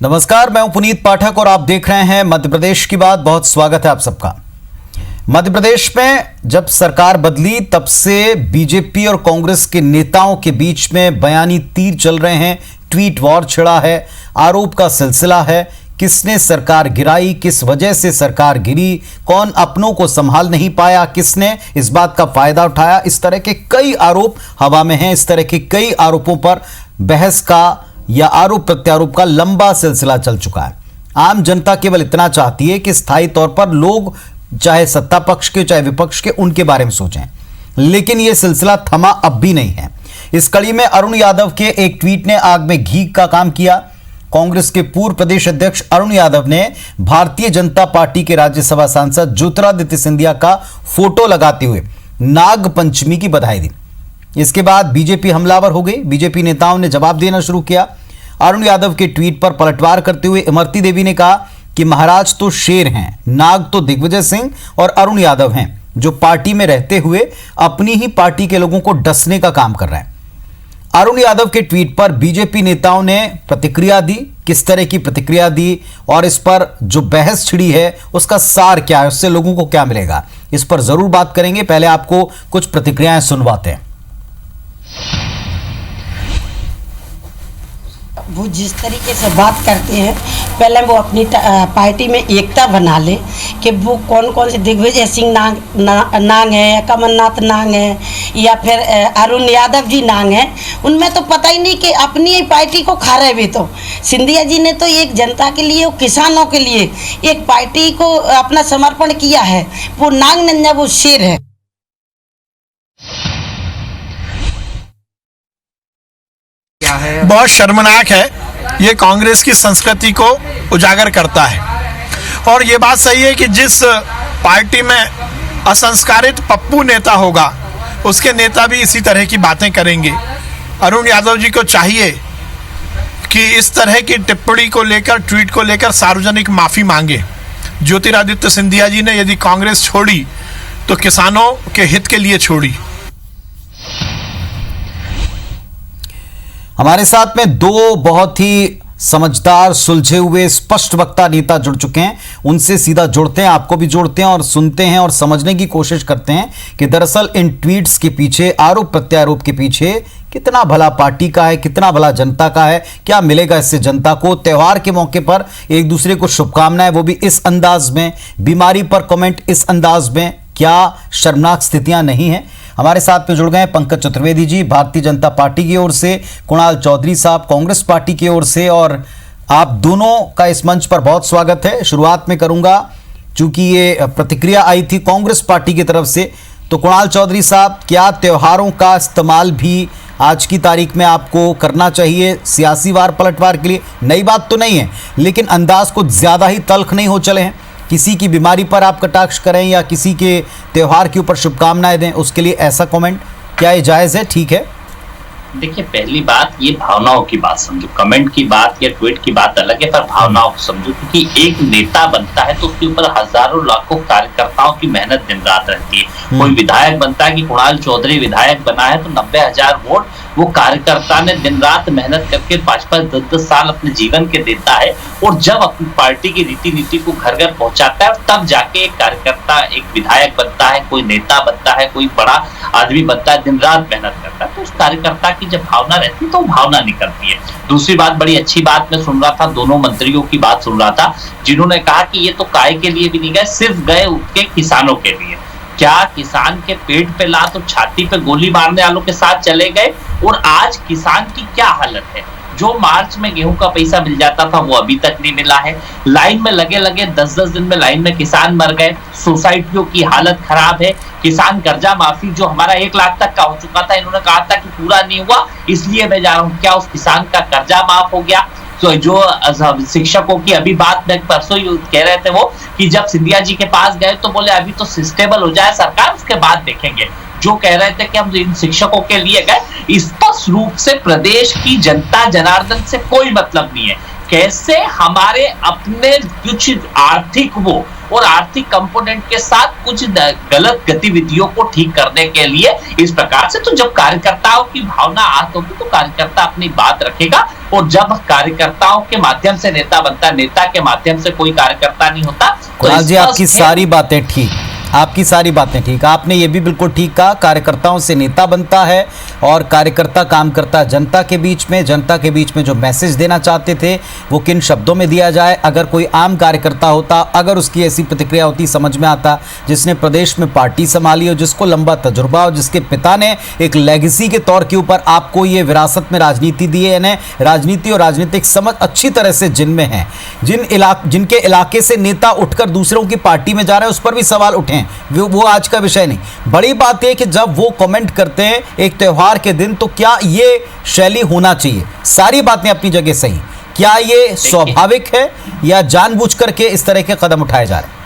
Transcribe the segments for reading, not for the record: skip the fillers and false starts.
नमस्कार, मैं हूं पुनीत पाठक और आप देख रहे हैं मध्य प्रदेश की बात। बहुत स्वागत है आप सबका। मध्य प्रदेश में जब सरकार बदली तब से बीजेपी और कांग्रेस के नेताओं के बीच में बयानी तीर चल रहे हैं, ट्वीट वॉर छिड़ा है, आरोप का सिलसिला है। किसने सरकार गिराई, किस वजह से सरकार गिरी, कौन अपनों को संभाल नहीं पाया, किसने इस बात का फायदा उठाया, इस तरह के कई आरोप हवा में हैं। इस तरह के कई आरोपों पर बहस का या आरोप प्रत्यारोप का लंबा सिलसिला चल चुका है। आम जनता केवल इतना चाहती है कि स्थायी तौर पर लोग चाहे सत्ता पक्ष के चाहे विपक्ष के उनके बारे में सोचें, लेकिन यह सिलसिला थमा अब भी नहीं है। इस कड़ी में अरुण यादव के एक ट्वीट ने आग में घी का काम किया। कांग्रेस के पूर्व प्रदेश अध्यक्ष अरुण यादव ने भारतीय जनता पार्टी के राज्यसभा सांसद ज्योतिरादित्य सिंधिया का फोटो लगाते हुए नाग पंचमी की बधाई दी। इसके बाद बीजेपी हमलावर हो गई। बीजेपी नेताओं ने जवाब देना शुरू किया। अरुण यादव के ट्वीट पर पलटवार करते हुए इमरती देवी ने कहा कि महाराज तो शेर हैं, नाग तो दिग्विजय सिंह और अरुण यादव हैं, जो पार्टी में रहते हुए अपनी ही पार्टी के लोगों को डसने का काम कर रहे हैं। अरुण यादव के ट्वीट पर बीजेपी नेताओं ने प्रतिक्रिया दी। किस तरह की प्रतिक्रिया दी और इस पर जो बहस छिड़ी है उसका सार क्या है, उससे लोगों को क्या मिलेगा, इस पर जरूर बात करेंगे। पहले आपको कुछ प्रतिक्रियाएं सुनवाते हैं। वो जिस तरीके से बात करते हैं, पहले वो अपनी पार्टी में एकता बना ले कि वो कौन कौन से दिग्विजय सिंह नांग है, कमलनाथ नांग है या फिर अरुण यादव जी नांग है। उनमें तो पता ही नहीं कि अपनी ही पार्टी को खा रहे भी। तो सिंधिया जी ने तो एक जनता के लिए, किसानों के लिए एक पार्टी को अपना समर्पण किया है। वो नांग नहीं है, वो शेर है। बहुत शर्मनाक है। ये कांग्रेस की संस्कृति को उजागर करता है और ये बात सही है कि जिस पार्टी में असंस्कारित पप्पू नेता होगा उसके नेता भी इसी तरह की बातें करेंगे। अरुण यादव जी को चाहिए कि इस तरह की टिप्पणी को लेकर, ट्वीट को लेकर सार्वजनिक माफी मांगे। ज्योतिरादित्य सिंधिया जी ने यदि कांग्रेस छोड़ी तो किसानों के हित के लिए छोड़ी। हमारे साथ में दो बहुत ही समझदार, सुलझे हुए, स्पष्ट वक्ता नेता जुड़ चुके हैं। उनसे सीधा जुड़ते हैं, आपको भी जोड़ते हैं और सुनते हैं और समझने की कोशिश करते हैं कि दरअसल इन ट्वीट्स के पीछे, आरोप प्रत्यारोप के पीछे कितना भला पार्टी का है, कितना भला जनता का है, क्या मिलेगा इससे जनता को। त्योहार के मौके पर एक दूसरे को शुभकामनाएं, वो भी इस अंदाज में, बीमारी पर कमेंट इस अंदाज में, क्या शर्मनाक स्थितियां नहीं हैं। हमारे साथ में जुड़ गए पंकज चतुर्वेदी जी भारतीय जनता पार्टी की ओर से, कुणाल चौधरी साहब कांग्रेस पार्टी की ओर से, और आप दोनों का इस मंच पर बहुत स्वागत है। शुरुआत में करूंगा, चूंकि ये प्रतिक्रिया आई थी कांग्रेस पार्टी की तरफ से, तो कुणाल चौधरी साहब, क्या त्योहारों का इस्तेमाल भी आज की तारीख में आपको करना चाहिए सियासी वार पलटवार के लिए? नई बात तो नहीं है, लेकिन अंदाज को ज्यादा ही तल्ख नहीं हो चले हैं। किसी की बीमारी पर आप कटाक्ष करें या किसी के त्योहार के ऊपर शुभकामनाएं दें, उसके लिए ऐसा कमेंट, क्या ये जायज है, ठीक है? देखिए, पहली बात, ये भावनाओं की बात समझो। कमेंट की बात या ट्वीट की बात अलग है, पर भावनाओं को समझो। क्योंकि एक नेता बनता है तो उसके ऊपर हजारों लाखों कार्यकर्ताओं की मेहनत दिन रात रहती है। कोई विधायक बनता है कि कुणाल चौधरी विधायक बना है तो 90,000 वोट वो कार्यकर्ता ने दिन रात मेहनत करके 5-5, 10-10 साल अपने जीवन के देता है, और जब अपनी पार्टी की रीति नीति को घर घर पहुंचाता है तब जाके एक कार्यकर्ता एक विधायक बनता है, कोई नेता बनता है, कोई बड़ा आदमी बनता है, दिन रात मेहनत करता है। तो उस कार्यकर्ता की जब भावना रहती है तो भावना निकलती है। दूसरी बात, बड़ी अच्छी बात मैं सुन रहा था, दोनों मंत्रियों की बात सुन रहा था जिन्होंने कहा कि ये तो काय के लिए भी नहीं गए, सिर्फ गए उनके किसानों के लिए। क्या किसान के पेट पे लात और छाती पे गोली मारने वालों के साथ चले गए? और आज किसान की क्या हालत है? जो मार्च में गेहूं का पैसा मिल जाता था वो अभी तक नहीं मिला है। लाइन में लगे 10-10 दिन में लाइन में किसान मर गए। सोसाइटियों की हालत खराब है। किसान कर्जा माफी जो हमारा 1 लाख तक का हो चुका था, इन्होंने कहा था कि पूरा नहीं हुआ इसलिए मैं जा रहा हूं। क्या उस किसान का कर्जा माफ हो गया? तो जो शिक्षकों की अभी बात में परसों ही कह रहे थे वो कि जब सिंधिया जी के पास गए तो बोले अभी तो स्टेबल हो जाए सरकार, उसके बाद देखेंगे। जो कह रहे थे कि हम इन शिक्षकों के लिए गए, स्पष्ट रूप से प्रदेश की जनता जनार्दन से कोई मतलब नहीं है। कैसे हमारे अपने कुछ आर्थिक वो और आर्थिक कंपोनेंट के साथ कुछ गलत गतिविधियों को ठीक करने के लिए इस प्रकार से। तो जब कार्यकर्ताओं की भावना आहत होगी तो कार्यकर्ता अपनी बात रखेगा, और जब कार्यकर्ताओं के माध्यम से नेता बनता है, नेता के माध्यम से कोई कार्यकर्ता नहीं होता। कुणाल जी, आपकी सारी बातें ठीक, आपकी सारी बातें ठीक, आपने ये भी बिल्कुल ठीक कहा, कार्यकर्ताओं से नेता बनता है और कार्यकर्ता काम करता है जनता के बीच में। जनता के बीच में जो मैसेज देना चाहते थे वो किन शब्दों में दिया जाए, अगर कोई आम कार्यकर्ता होता, अगर उसकी ऐसी प्रतिक्रिया होती, समझ में आता, जिसने प्रदेश में पार्टी संभाली हो, जिसको लंबा तजुर्बा हो, जिसके पिता ने एक लेगेसी के तौर के ऊपर आपको ये विरासत में राजनीति दी है, यानी राजनीति और राजनीतिक समझ अच्छी तरह से जिनमें है, जिनके इलाके से नेता उठकर दूसरों की पार्टी में जा रहे हैं, उस पर भी सवाल उठे, वो आज का विषय नहीं। बड़ी बात है कि जब वो कमेंट करते हैं एक त्योहार के दिन, तो क्या ये शैली होना चाहिए? सारी बातें अपनी जगह सही, क्या ये स्वाभाविक है या जानबूझकर के इस तरह के कदम उठाए जा रहे हैं?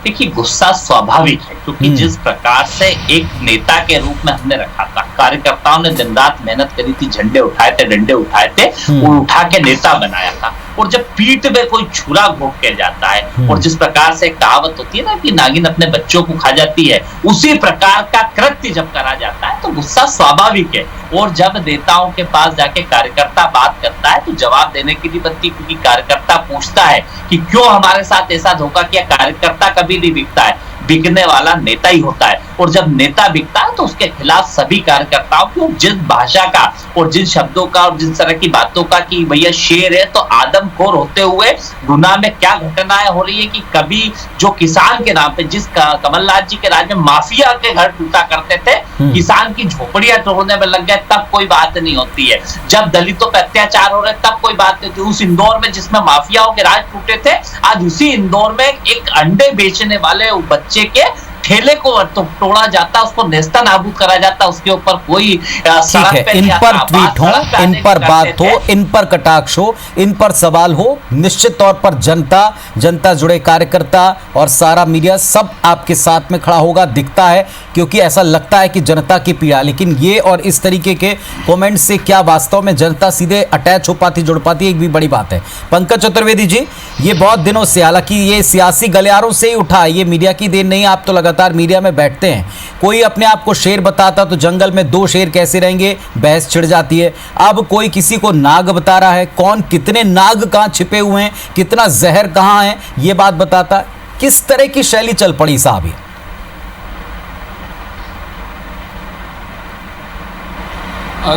देखिए, गुस्सा स्वाभाविक है, क्योंकि जिस प्रकार से एक नेता के रूप में हमने रखा था, कार्यकर्ताओं ने दिन रात मेहनत करी थी, झंडे उठाए थे, डंडे उठाए थे, और उठा के नेता बनाया था। और जब पीठ में कोई छुरा घोंप के जाता है, और जिस प्रकार से कहावत होती है ना कि नागिन अपने बच्चों को खा जाती है, उसी प्रकार का कृत्य जब करा जाता है तो गुस्सा स्वाभाविक है। और जब नेताओं के पास जाके कार्यकर्ता बात करता है तो जवाब देने की नहीं बनती, क्योंकि कार्यकर्ता पूछता है कि क्यों हमारे साथ ऐसा धोखा किया। कार्यकर्ता कभी नहीं बिकता है, बिकने वाला नेता ही होता है। और जब नेता बिकता है तो उसके खिलाफ सभी कार्यकर्ताओं को जिस भाषा का और जिन शब्दों का और जिस तरह की बातों का कि भैया शेर है तो आदमखोर होते हुए गुना में क्या घटनाएं हो रही है कि कभी जो किसान के नाम पे, जिस कमलनाथ जी के राज में माफिया के घर टूटा करते थे, किसान की झोपड़ियां तोड़ने में लग गए, तब कोई बात नहीं होती है। जब दलितों पर अत्याचार हो रहे तब कोई बात नहीं होती। उस इंदौर में जिसमें माफियाओं के राज टूटे थे, आज उसी इंदौर में एक अंडे बेचने वाले बच्चे के ठेले को तोड़ा जाता, उसको नेस्ता नाबूद करा जाता, उसके ऊपर कोई सड़क पे इन पर ट्वीट हो, इन पर बात हो, इन पर कटाक्ष हो, इन पर सवाल हो, निश्चित तौर पर जनता जुड़े कार्यकर्ता और सारा मीडिया सब आपके साथ में खड़ा होगा, दिखता है, क्योंकि ऐसा लगता है कि जनता की पीड़ा। लेकिन ये और इस तरीके के कमेंट से क्या वास्तव में जनता सीधे अटैच हो पाती, जुड़ पाती है, एक भी बड़ी बात है। पंकज चतुर्वेदी जी, ये बहुत दिनों से, हालांकि ये सियासी गलियारों से ही उठा, ये मीडिया की देन नहीं, आप तो लगातार मीडिया में बैठते हैं। कोई अपने आप को शेर बताता तो जंगल में दो शेर कैसे रहेंगे, बहस छिड़ जाती है। अब कोई किसी को नाग बता रहा है, कौन कितने नाग कहां छिपे हुए हैं, कितना जहर कहां है, ये बात बताता। किस तरह की शैली चल पड़ी साहब ये?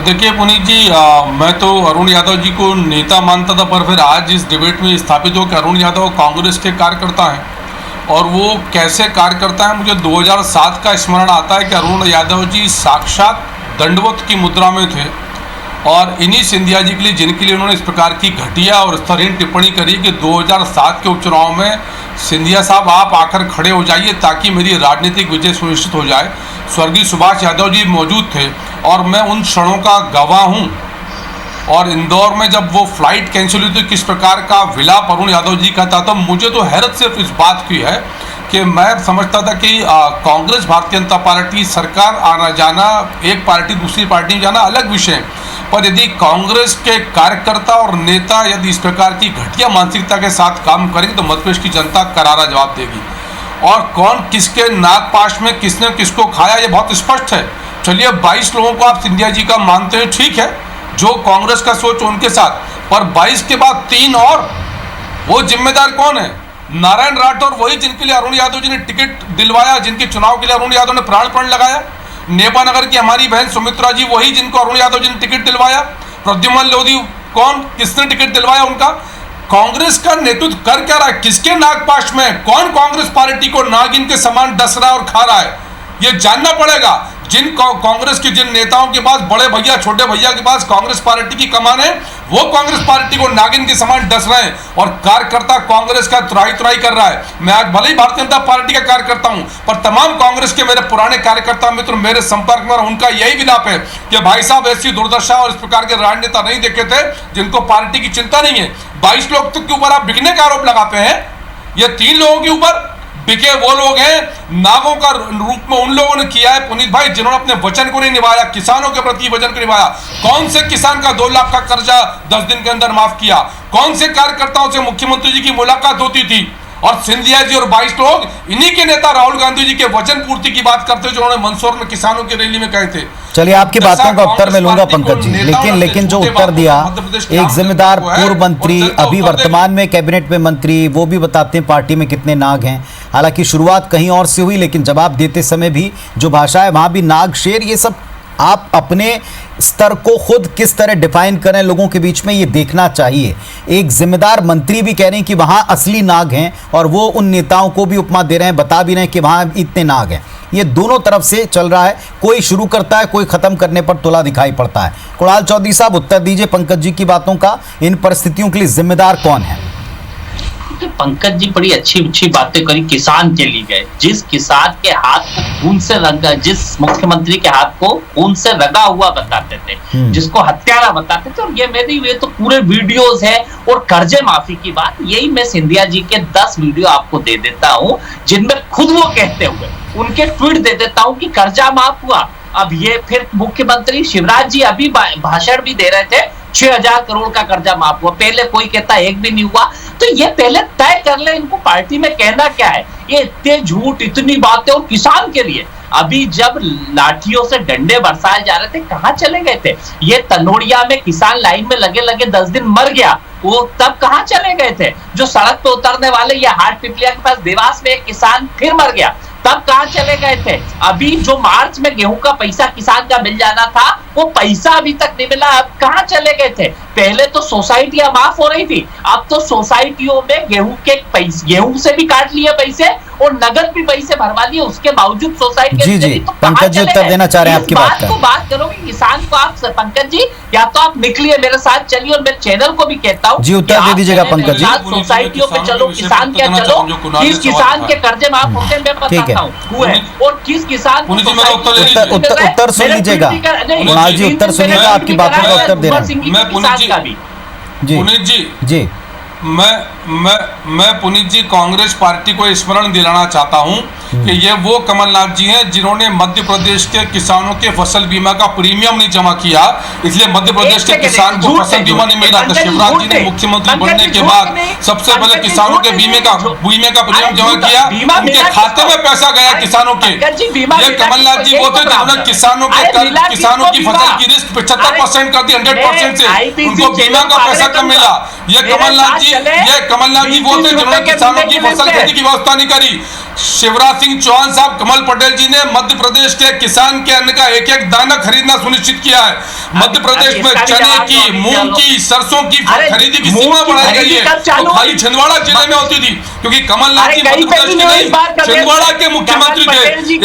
देखिए पुनीत जी, मैं तो अरुण यादव जी को नेता मानता था, पर फिर आज इस डिबेट में स्थापित हो कि अरुण यादव कांग्रेस के कार्यकर्ता हैं, और वो कैसे कार्यकर्ता है। मुझे 2007 का स्मरण आता है कि अरुण यादव जी साक्षात दंडवत की मुद्रा में थे, और इन्हीं सिंधिया जी के लिए, जिनके लिए उन्होंने इस प्रकार की घटिया और स्तरहीन टिप्पणी करी कि 2007 के उपचुनाव में सिंधिया साहब आप आकर खड़े हो जाइए ताकि मेरी राजनीतिक विजय सुनिश्चित हो जाए। स्वर्गीय सुभाष यादव जी मौजूद थे और मैं उन क्षणों का गवाह हूँ। और इंदौर में जब वो फ्लाइट कैंसिल हुई तो किस प्रकार का विलाप अरुण यादव जी का था, तो मुझे तो हैरत सिर्फ इस बात की है कि मैं समझता था कि कांग्रेस, भारतीय जनता पार्टी, सरकार आना जाना, एक पार्टी दूसरी पार्टी में जाना अलग विषय, पर यदि कांग्रेस के कार्यकर्ता और नेता यदि इस प्रकार की घटिया मानसिकता के साथ काम करेंगे तो मध्यप्रदेश की जनता करारा जवाब देगी। और कौन किसके नागपाश में किसने किसको खाया ये बहुत स्पष्ट है। चलिए 22 लोगों को आप सिंधिया जी का मानते हैं, ठीक है, जो कांग्रेस का सोच उनके साथ, पर 22 के बाद 3 और, वो जिम्मेदार कौन है? नारायण राठौर, वही जिनके लिए अरुण यादव जी ने टिकट दिलवाया, जिनके चुनाव के लिए अरुण यादव ने प्राण लगाया। नेपा नगर की हमारी बहन सुमित्रा जी, वही जिनको अरुण यादव जी ने टिकट दिलवाया। प्रद्युमन लोधी, कौन, किसने टिकट दिलवाया उनका? कांग्रेस का नेतृत्व कर क्या रहा है? किसके नागपाश में? कौन कांग्रेस पार्टी को नागिन के समान डस रहा है और खा रहा है? ये जानना पड़ेगा। जिन कांग्रेस के जिन नेताओं के पास, बड़े भैया छोटे भैया के पास कांग्रेस पार्टी की कमान है, वो कांग्रेस पार्टी को नागिन के समान डस रहे हैं और कार्यकर्ता कांग्रेस का तुराई कर रहा है। मैं आज भले ही भारतीय जनता पार्टी का कार्यकर्ता हूं, पर तमाम कांग्रेस के मेरे पुराने कार्यकर्ता मित्र मेरे संपर्क में, उनका यही विलाप है कि भाई साहब ऐसी दुर्दशा और इस प्रकार के राजनेता नहीं देखे थे जिनको पार्टी की चिंता नहीं है। 22 लोग के ऊपर आप बिकने का आरोप लगाते हैं, ये 3 लोगों के ऊपर बिके वो लोग हैं, नागों का रूप में उन लोगों ने किया है पुनीत भाई, जिन्होंने अपने वचन को नहीं निभाया, किसानों के प्रति वचन को निभाया। कौन से किसान का 2 लाख का कर्जा 10 दिन के अंदर माफ किया? कौन से कार्यकर्ताओं से मुख्यमंत्री जी की मुलाकात होती थी? और सिंधिया जी और 22 लोग इन्हीं के नेता राहुल गांधी जी के वचन पूर्ति की बात करते जो उन्होंने मंदसौर में किसानों की रैली में कहे थे। चलिए आपकी बातों का उत्तर मैं लूंगा पंकज जी, लेकिन जो उत्तर दिया एक जिम्मेदार पूर्व मंत्री, अभी वर्तमान में कैबिनेट में मंत्री, वो भी बताते हैं पार्टी में कितने नाग हैं। हालांकि शुरुआत कहीं और से हुई, लेकिन जवाब देते समय भी जो भाषा है वहां भी नाग, शेर, ये सब आप अपने स्तर को खुद किस तरह डिफाइन करें लोगों के बीच में, ये देखना चाहिए। एक जिम्मेदार मंत्री भी कह रहे हैं कि वहां असली नाग हैं और वो उन नेताओं को भी उपमा दे रहे हैं, बता भी रहे हैं कि वहां इतने नाग हैं। ये दोनों तरफ से चल रहा है, कोई शुरू करता है, कोई खत्म करने पर तुला दिखाई पड़ता है। कुणाल चौधरी साहब उत्तर दीजिए पंकज जी की बातों का, इन परिस्थितियों के लिए जिम्मेदार कौन है? पंकज जी बड़ी अच्छी बातें करी, किसान के लिए गए, जिस किसान के हाथ को खून से रंगा, जिस मुख्यमंत्री के हाथ को खून से रंगा हुआ बताते थे, जिसको हत्यारा बताते थे, और ये तो पूरे वीडियोस है। और कर्जे माफी की बात, यही मैं सिंधिया जी के 10 वीडियो आपको दे देता हूं, जिनमें खुद वो कहते हुए उनके ट्वीट दे देता हूं कि कर्जा माफ हुआ। अब ये फिर मुख्यमंत्री शिवराज जी अभी भाषण भी दे रहे थे, 6000 करोड़ का कर्जा माफ हुआ, पहले कोई कहता एक भी नहीं हुआ। तो ये पहले तय कर ले इनको पार्टी में कहना क्या है। ये इतने झूठ, इतनी बातें, और किसान के लिए अभी जब लाठियों से डंडे बरसाए जा रहे थे, कहां चले गए थे? ये तनोड़िया में किसान लाइन में लगे 10 दिन मर गया, वो तब कहां चले गए थे? जो सड़क पे उतरने वाले, ये हाट पिपलिया के पास देवास में एक किसान फिर मर गया, तब कहां चले गए थे? अभी जो मार्च में गेहूं का पैसा किसान का मिल जाना था, वो पैसा अभी तक नहीं मिला, अब कहां चले गए थे? पहले तो सोसाइटियां माफ हो रही थी, अब तो सोसाइटियों में गेहूं से भी काट लिए पैसे और नगद भी पैसे भरवा लिए, उसके बावजूद सोसाइटी। जी तो पंकज जी उत्तर देना चाह रहे हैं आपकी बात को। बात करोगे किसान को आप पंकज जी, या तो आप निकलिए मेरे साथ चलिए, और मैं चैनल को भी कहता हूँ जी उत्तर दे दीजिएगा पंकज जी। सोसाइटियों पे चलो, किसान क्या चलो, किस किसान के कर्जे माफ होते हैं मैं बताता हूँ हुए, और किस किसान उत्तर सुन लीजिएगा कुणाल जी, उत्तर सुनिएगा, आपकी बातों का उत्तर दे रहा हूँ पुनीत जी। मैं पुनीत जी कांग्रेस पार्टी को स्मरण दिलाना चाहता हूं कि ये वो कमलनाथ जी हैं जिन्होंने मध्य प्रदेश के किसानों के फसल बीमा का प्रीमियम नहीं जमा किया, इसलिए मध्य प्रदेश के किसान को फसल बीमा नहीं मिला। तो शिवराज जी ने मुख्यमंत्री बनने के बाद सबसे पहले किसानों के बीमे का प्रीमियम जमा किया, उनके खाते में पैसा गया किसानों के। ये कमलनाथ जी वो थे जिन्होंने किसानों की फसल की रिस्क 75% कर दी, 100% से उनको बीमा का पैसा कम मिला। ये कमलनाथ जी वो थे जिन्होंने किसानों की फसल खेती की व्यवस्था नहीं करी। शिवराज सिंह चौहान साहब, कमल पटेल जी ने मध्य प्रदेश के किसान के अन्न का एक दाना खरीदना सुनिश्चित किया है। मध्य प्रदेश में चने की, मूंग की, सरसों की खरीदी की सीमा बढ़ाई गई है, तो खाली छिंदवाड़ा जिले में होती थी, क्योंकि कमलनाथ जी मध्य प्रदेश के नहीं छिंदवाड़ा के मुख्यमंत्री थे।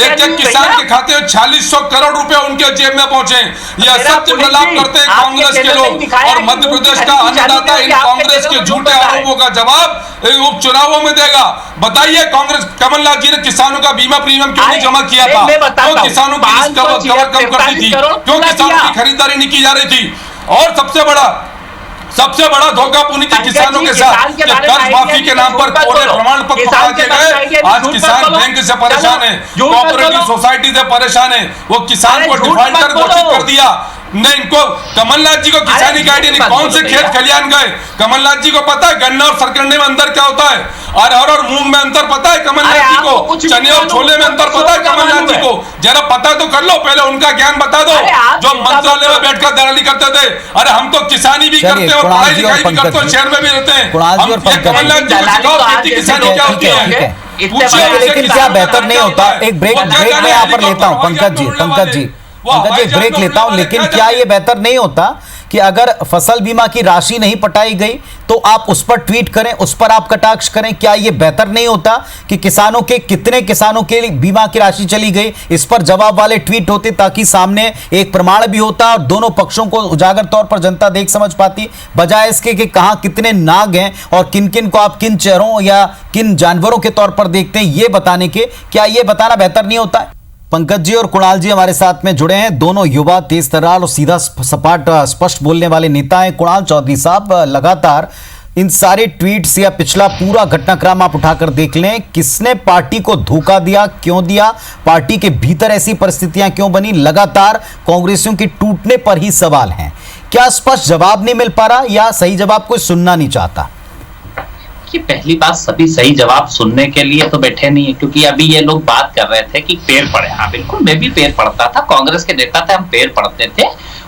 एक किसान के खाते में 4600 करोड़ रुपए उनके जेब में पहुंचे। यह सत्य प्रलाप करते हैं कांग्रेस के लोग, और मध्य प्रदेश का अन्नदाता इन कांग्रेस के झूठे आरोपों का जवाब उपचुनावों में देगा। बताइए कांग्रेस, कमलनाथ जी ने किसानों का बीमा प्रीमियम क्यों नहीं जमा किया था? क्यों किसानों की रिस्क कवर कम करती थी? क्यों किसानों की खरीदारी नहीं की जा रही थी? और सबसे बड़ा धोखा पुनीत जी किसानों के साथ, कर्ज माफी के नाम पर कोरे प्रमाण पत्र बना दिए गए। आज किसान बैंक से परेशान है, कोऑपरेटिव सोसाइटी से परेशान है, वो किसान को डिफॉल्टर घोषित कर दिया। नहीं, इनको कमलनाथ जी को किसानी का आइडिया नहीं, कौन से खेत खलियान गए? कमलनाथ जी को पता है गन्ना और सरकंडे में अंतर क्या होता है? अरहर और मूंग में अंतर पता है कमलनाथ जी को? चने और छोले में अंतर पता है कमलनाथ जी को? जरा पता तो कर लो, पहले उनका ज्ञान बता दो। जो मंत्रालय में बैठकर दलाली करते थे, अरे हम तो किसानी भी करते हैं और पढ़ाई लिखाई भी करते हैं, शहर में भी रहते हैं। कमलनाथ जी को सिखाओ खेती किसानी क्या होती है। लेकिन क्या बेहतर नहीं होता? एक ब्रेक में यहाँ पर लेता हूँ पंकज जी ब्रेक लेता हूं, लेकिन क्या यह बेहतर नहीं होता कि अगर फसल बीमा की राशि नहीं पटाई गई तो आप उस पर ट्वीट करें, उस पर आप कटाक्ष करें? क्या यह बेहतर नहीं होता कि कितने किसानों के बीमा की राशि चली गई, इस पर जवाब वाले ट्वीट होते, ताकि सामने एक प्रमाण भी होता और दोनों पक्षों को उजागर तौर पर जनता देख समझ पाती, बजाय इसके कि कहां कितने नाग हैं और किन किन को आप किन चेहरों या किन जानवरों के तौर पर देखते हैं, यह बताने के, क्या यह बताना बेहतर नहीं होता है? पंकज जी और कुणाल जी हमारे साथ में जुड़े हैं, दोनों युवा, तेज तर्रार और सीधा सपाट स्पष्ट बोलने वाले नेता हैं। कुणाल चौधरी साहब, लगातार इन सारे ट्वीट्स या पिछला पूरा घटनाक्रम आप उठाकर देख लें, किसने पार्टी को धोखा दिया, क्यों दिया, पार्टी के भीतर ऐसी परिस्थितियां क्यों बनी, लगातार कांग्रेसियों के टूटने पर ही सवाल हैं। क्या स्पष्ट जवाब नहीं मिल पा रहा या सही जवाब कोई सुनना नहीं चाहता? देखिए, पहली बात, सभी सही जवाब सुनने के लिए तो बैठे नहीं है, क्योंकि अभी ये लोग बात कर रहे थे कि पेड़ पड़े। हाँ बिल्कुल, मैं भी पेड़ पढ़ता था, कांग्रेस के नेता थे, हम पेड़ पढ़ते थे,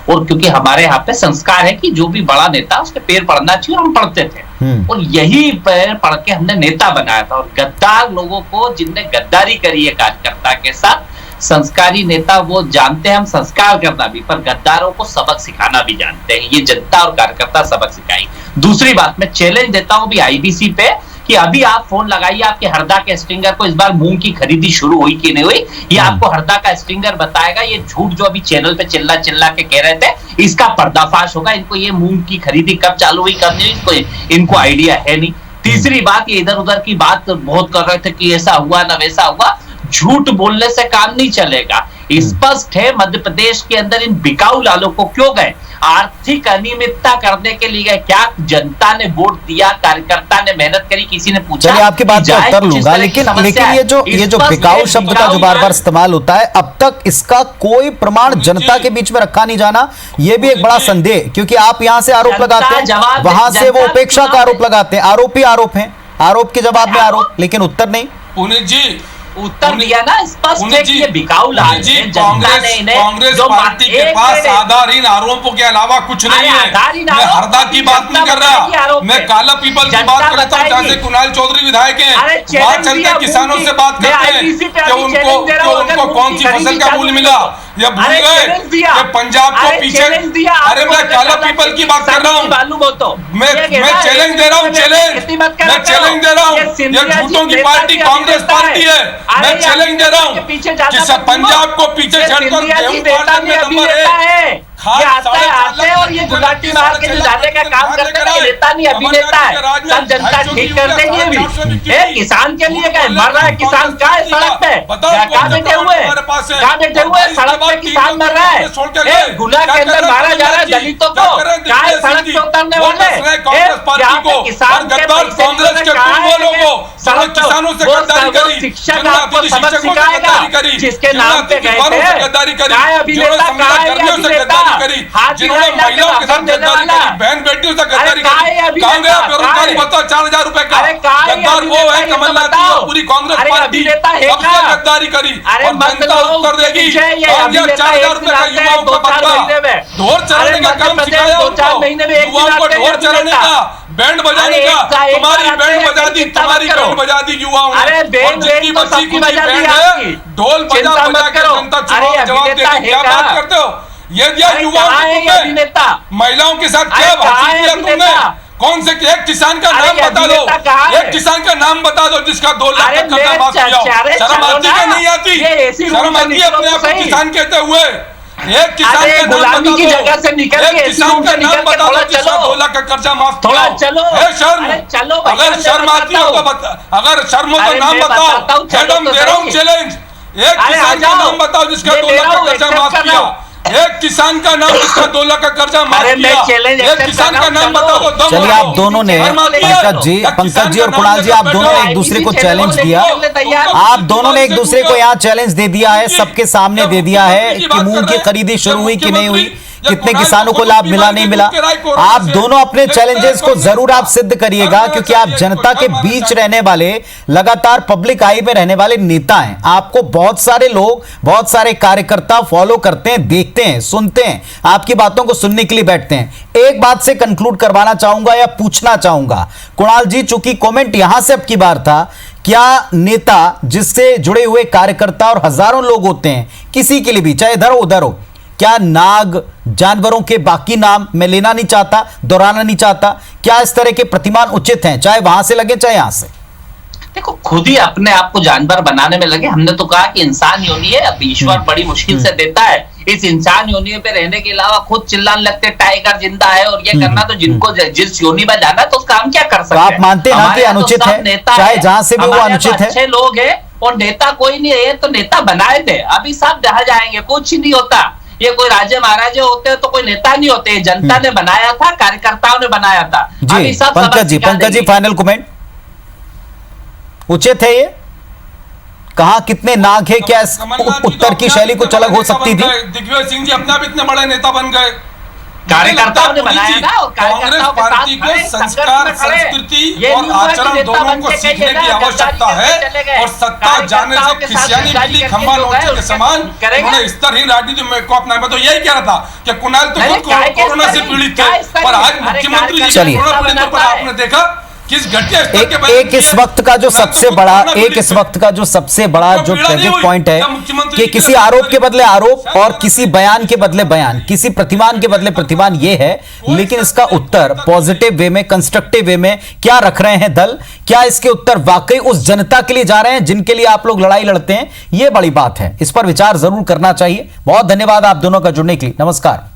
और क्योंकि हमारे यहाँ पे संस्कार है कि जो भी बड़ा नेता उसके पेड़ पढ़ना चाहिए, हम पढ़ते थे, और यही पेड़ पढ़ के हमने नेता बनाया था। और गद्दार लोगों को, जिनने गद्दारी करी है कार्यकर्ता के साथ, संस्कारी नेता वो जानते हैं हम संस्कार करना भी, पर गद्दारों को सबक सिखाना भी जानते हैं। ये जनता और कार्यकर्ता सबक सिखाई। दूसरी बात, मैं चैलेंज देता हूं भी आईबीसी पे कि अभी आप फोन लगाइए आपके हरदा के स्टिंगर को, इस बार मूंग की खरीदी शुरू हुई कि नहीं हुई, ये आपको हरदा का स्टिंगर बताएगा। ये झूठ जो अभी चैनल पे चिल्ला चिल्ला के कह रहे थे, इसका पर्दाफाश होगा। इनको ये मूंग की खरीदी कब चालू हुई कब नहीं हुई, इनको आइडिया है नहीं। तीसरी बात, ये इधर उधर की बात बहुत कर रहे थे कि ऐसा हुआ ना वैसा हुआ। झूठ बोलने से काम नहीं चलेगा। स्पष्ट है, मध्य प्रदेश के अंदर इन बिकाऊ लालों को क्यों गए? आर्थिक अनियमितता करने के लिए गए। क्या जनता ने वोट दिया? कार्यकर्ता ने मेहनत करी? किसी ने पूछा? चलिए आपकी बात का उत्तर लूंगा, लेकिन ये जो बिकाऊ शब्द का जो बार बार इस्तेमाल होता है, अब तक इसका कोई प्रमाण जनता के बीच में रखा नहीं जाना, ये भी एक बड़ा संदेह, क्योंकि आप यहां से आरोप लगाते हैं, वहां से वो उपेक्षा का आरोप लगाते हैं। आरोप ही आरोप है, आरोप के जवाब में आरोप, लेकिन उत्तर नहीं। पुनीत जी उत्तर दिया ना, स्पष्ट है कि ये बिकाऊ लाल है। कांग्रेस पार्टी के पास आधारहीन आरोपों के अलावा कुछ नहीं है। मैं हरदा की बात नहीं कर रहा, मैं काला पीपल की बात करता हूँ, जहाँ से कुणाल चौधरी विधायक हैं। बात चलते किसानों से बात करते हैं कि उनको कौन सी फसल का मूल्य मिला, या भूल गए कि पंजाब को पीछे। अरे मैं काला पीपल की बात कर रहा हूँ, मैं चैलेंज दे रहा हूँ, मैं चैलेंज दे रहा हूँ। ये झूठों की पार्टी कांग्रेस पार्टी है, मैं चैलेंज दे रहा हूँ कि पंजाब को पीछे छोड़कर गेहूं काटने में नंबर है। आते हैं और ये गुलाटी मार के जाने का काम करते हैं। नेता नहीं, अभिनेता है। सब जनता ठीक कर देंगे भी। किसान के लिए क्या मर रहा है? किसान कहाँ है? सड़क पे कहाँ बैठे हुए? कहाँ बैठे हुए? सड़क पे किसान मर रहा है। गुना के अंदर मारा जा रहा है दलितों को। कहाँ है सड़क पे उतरने वाले? किसान के किसानों से गद्दारी करी, शिक्षक आपको सबक सिखाएगा जिसके नाम पे गए थे। कहाँ है अभिनेता? कहाँ है अभिनेता? जिन्होंने महिलाओं के साथ गद्दारी करी, बहन बेटियों से गद्दारी करी, कहाँ गया बेरोजगारी भत्ता 4000 रुपए का? गद्दार वो है कमलनाथ जी और पूरी कांग्रेस पार्टी, सबसे गद्दारी करी। और जनता उत्तर देगी। 4000 रुपए का युवाओं का भत्ता, ढोल चलाने का काम सिखाया उनको, युवाओं को ढोल चलाने का, बैंड बजाने का। तुम्हारी बैंड बजा दी, तुम्हारी बैंड बजा दी युवाओं ने, और जितनी बची कुछ बैंड है, ढोल बजा बजा के जनता चुनाव जवाब देगी। क्या बात करते हो? ये दिया युवाओं को तुमने, महिलाओं के साथ क्या हासिल किया तुमने? कौन से एक किसान का नाम बता दो, एक किसान का नाम बता दो जिसका 2 लाख का कर्जा माफ किया। शर्म आती है नहीं आती? शर्म आती है अपने आप को किसान कहते हुए? एक किसान का नाम बता दो, एक किसान का नाम बता दो जिसका 2 लाख का कर्जा माफ किया। शर्म, अगर शर्म आती हो तो बता, अगर शर्म हो तो नाम बताओ। मैडम दे रहा हूँ चैलेंज, एक किसान का नाम बताओ जिसका 2 लाख का कर्जा माफ किया। एक किसान का नाम जिसका 2 लाख का कर्जा माफ किया। एक किसान का नाम बताओ तो। चलिए आप दोनों ने, पंकज जी और कुणाल जी, आप दोनों ने एक दूसरे को चैलेंज दिया। आप दोनों ने एक दूसरे को यहाँ चैलेंज दे दिया है, सबके सामने दे दिया है कि मूंग की खरीदी शुरू हुई कि नहीं हुई, कितने किसानों को लाभ मिला नहीं मिला। आप दोनों अपने चैलेंजेस को जरूर आप सिद्ध करिएगा, क्योंकि आप जनता के बीच रहने वाले, लगातार पब्लिक आई में रहने वाले नेता हैं। आपको बहुत सारे लोग, बहुत सारे कार्यकर्ता फॉलो करते हैं, देखते हैं, सुनते हैं, आपकी बातों को सुनने के लिए बैठते हैं। एक बात से कंक्लूड करवाना चाहूंगा या पूछना चाहूंगा कुणाल जी, चूंकि कमेंट यहां से अब की बार था, क्या नेता जिससे जुड़े हुए कार्यकर्ता और हजारों लोग होते हैं, किसी के लिए भी चाहे इधर हो उधर हो, क्या नाग जानवरों के बाकी नाम मैं लेना नहीं चाहता, दोहराना नहीं चाहता, क्या इस तरह के प्रतिमान उचित हैं, चाहे वहां से लगे चाहे यहां से? देखो, खुद ही अपने आप को जानवर बनाने में लगे। हमने तो कहा कि इंसान योनि है, अब ईश्वर बड़ी मुश्किल से देता है। इस इंसान योनि पे रहने के अलावा खुद चिल्लाने लगते टाइगर जिंदा है और ये करना, तो जिनको जिस योनि में जाना है तो उसका हम क्या कर सकते हैं? आप मानते हैं कि अनुचित है, चाहे जहां से भी वो अनुचित है। अच्छे लोग हैं और नेता कोई नहीं है, तो नेता बनाए थे, अभी सब जहां जाएंगे, कुछ नहीं होता। ये कोई राजे महाराजे होते हैं तो कोई नेता नहीं होते, जनता ने बनाया था, कार्यकर्ताओं ने बनाया था। जी पंकज जी फाइनल कमेंट, उचित है ये? कहां कितने नाग है? क्या उत्तर की शैली कुछ अलग हो सकती थी? दिग्विजय सिंह जी अपना भी इतने बड़े नेता बन गए, कार्यकर्ताओं ने बनाया ना, और कांग्रेस कार्यकर्ताओं के पार्टी साथ को खड़े, संस्कार, संघर्ष में खड़े। संस्कृति ये और नहीं हुआ कि आचरण नेता दोनों बन को के सीखने कहिए की ना, आवश्यकता गद्दारी है। चले गए। और सत्ता जाने से कार्यकर्ताओं के साथ खिसियानी गद्दारी बिल्ली करके खंबा जो नोचे है, के उसके समान करेंगे। उन्होंने स्तरहीन राजनीति में को अपनाया। मैं तो यही कह रहा था कि कुणाल तो नहीं, खुद क्या कोरोना से पीड़ित क्या थे, स्तरीय? पर आज अरे मुख्यमंत्री जी चलिए। कोरोना पीड़ितों पर आपने देखा किस घटिया स्तर के एक इस वक्त का जो सबसे बड़ा जो ट्रेजिक पॉइंट है कि किसी आरोप के बदले आरोप और किसी बयान के बदले बयान, किसी प्रतिमान के बदले प्रतिमान, ये है। लेकिन इसका उत्तर पॉजिटिव वे में, कंस्ट्रक्टिव वे में क्या रख रहे हैं दल? क्या इसके उत्तर वाकई उस जनता के लिए जा रहे हैं जिनके लिए आप लोग लड़ाई लड़ते हैं? यह बड़ी बात है, इस पर विचार जरूर करना चाहिए। बहुत धन्यवाद आप दोनों का जुड़ने के लिए। नमस्कार।